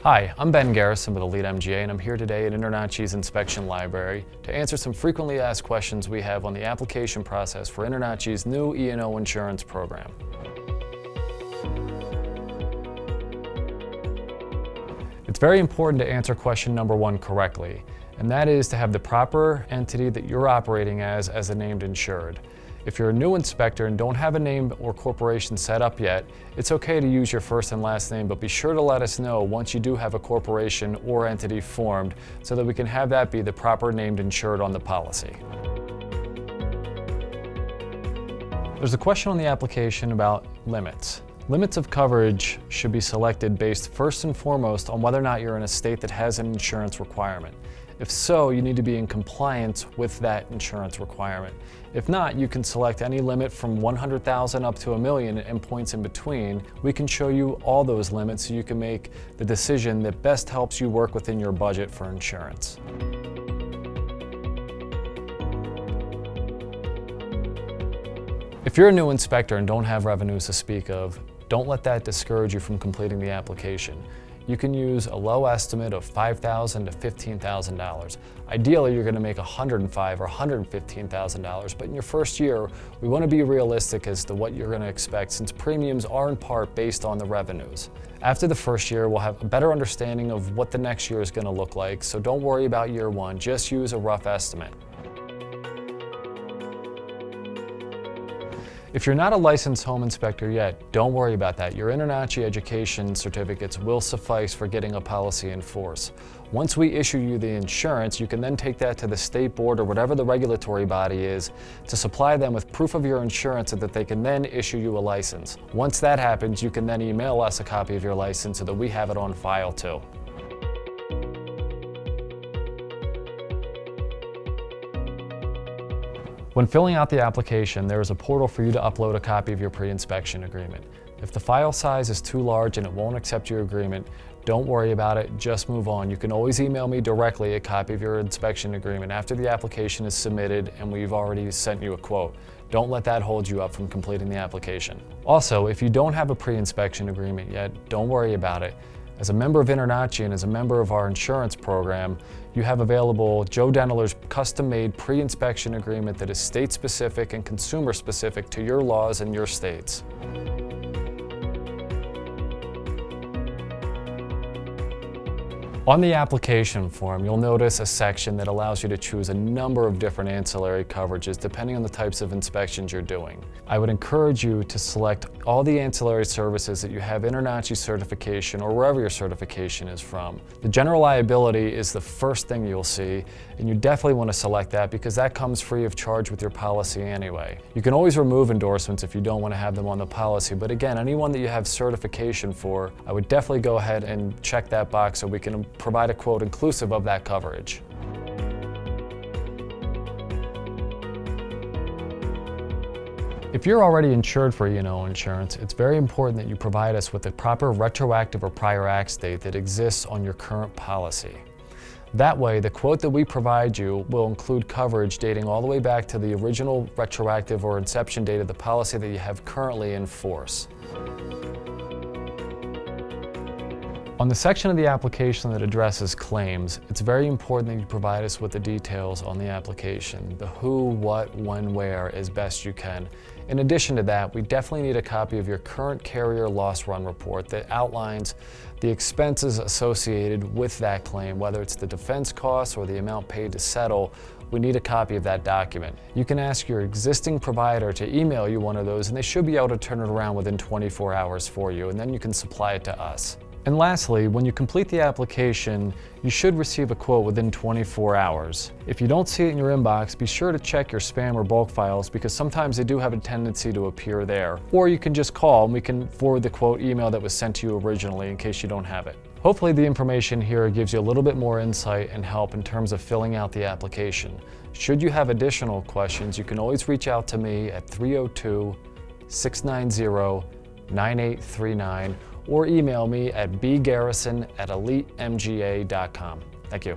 Hi, I'm Ben Garrison with Elite MGA, and I'm here today at InterNACHI's Inspection Library to answer some frequently asked questions we have on the application process for InterNACHI's new E&O insurance program. It's very important to answer question number one correctly, and that is to have the proper entity that you're operating as a named insured. If you're a new inspector and don't have a name or corporation set up yet, it's okay to use your first and last name, but be sure to let us know once you do have a corporation or entity formed so that we can have that be the proper named insured on the policy. There's a question on the application about limits. Limits of coverage should be selected based first and foremost on whether or not you're in a state that has an insurance requirement. If so, you need to be in compliance with that insurance requirement. If not, you can select any limit from $100,000 up to $1 million and points in between. We can show you all those limits so you can make the decision that best helps you work within your budget for insurance. If you're a new inspector and don't have revenues to speak of, don't let that discourage you from completing the application. You can use a low estimate of $5,000 to $15,000. Ideally, you're going to make $105,000 or $115,000, but in your first year, we want to be realistic as to what you're going to expect since premiums are in part based on the revenues. After the first year, we'll have a better understanding of what the next year is going to look like, so don't worry about year one, just use a rough estimate. If you're not a licensed home inspector yet, don't worry about that. Your InterNACHI education certificates will suffice for getting a policy in force. Once we issue you the insurance, you can then take that to the state board or whatever the regulatory body is to supply them with proof of your insurance so that they can then issue you a license. Once that happens, you can then email us a copy of your license so that we have it on file too. When filling out the application, there is a portal for you to upload a copy of your pre-inspection agreement. If the file size is too large and it won't accept your agreement, don't worry about it, just move on. You can always email me directly a copy of your inspection agreement after the application is submitted and we've already sent you a quote. Don't let that hold you up from completing the application. Also, if you don't have a pre-inspection agreement yet, don't worry about it. As a member of InterNACHI and as a member of our insurance program, you have available Joe Denler's custom-made pre-inspection agreement that is state-specific and consumer-specific to your laws and your states. On the application form, you'll notice a section that allows you to choose a number of different ancillary coverages depending on the types of inspections you're doing. I would encourage you to select all the ancillary services that you have InterNACHI certification or wherever your certification is from. The general liability is the first thing you'll see, and you definitely want to select that because that comes free of charge with your policy anyway. You can always remove endorsements if you don't want to have them on the policy, but again, anyone that you have certification for, I would definitely go ahead and check that box so we can provide a quote inclusive of that coverage. If you're already insured for E&O insurance, it's very important that you provide us with the proper retroactive or prior act date that exists on your current policy. That way, the quote that we provide you will include coverage dating all the way back to the original retroactive or inception date of the policy that you have currently in force. On the section of the application that addresses claims, it's very important that you provide us with the details on the application, the who, what, when, where, as best you can. In addition to that, we definitely need a copy of your current carrier loss run report that outlines the expenses associated with that claim, whether it's the defense costs or the amount paid to settle. We need a copy of that document. You can ask your existing provider to email you one of those, and they should be able to turn it around within 24 hours for you, and then you can supply it to us. And lastly, when you complete the application, you should receive a quote within 24 hours. If you don't see it in your inbox, be sure to check your spam or bulk files because sometimes they do have a tendency to appear there. Or you can just call and we can forward the quote email that was sent to you originally in case you don't have it. Hopefully the information here gives you a little bit more insight and help in terms of filling out the application. Should you have additional questions, you can always reach out to me at 302-690-9839 or email me at bgarrison@elitemga.com. Thank you.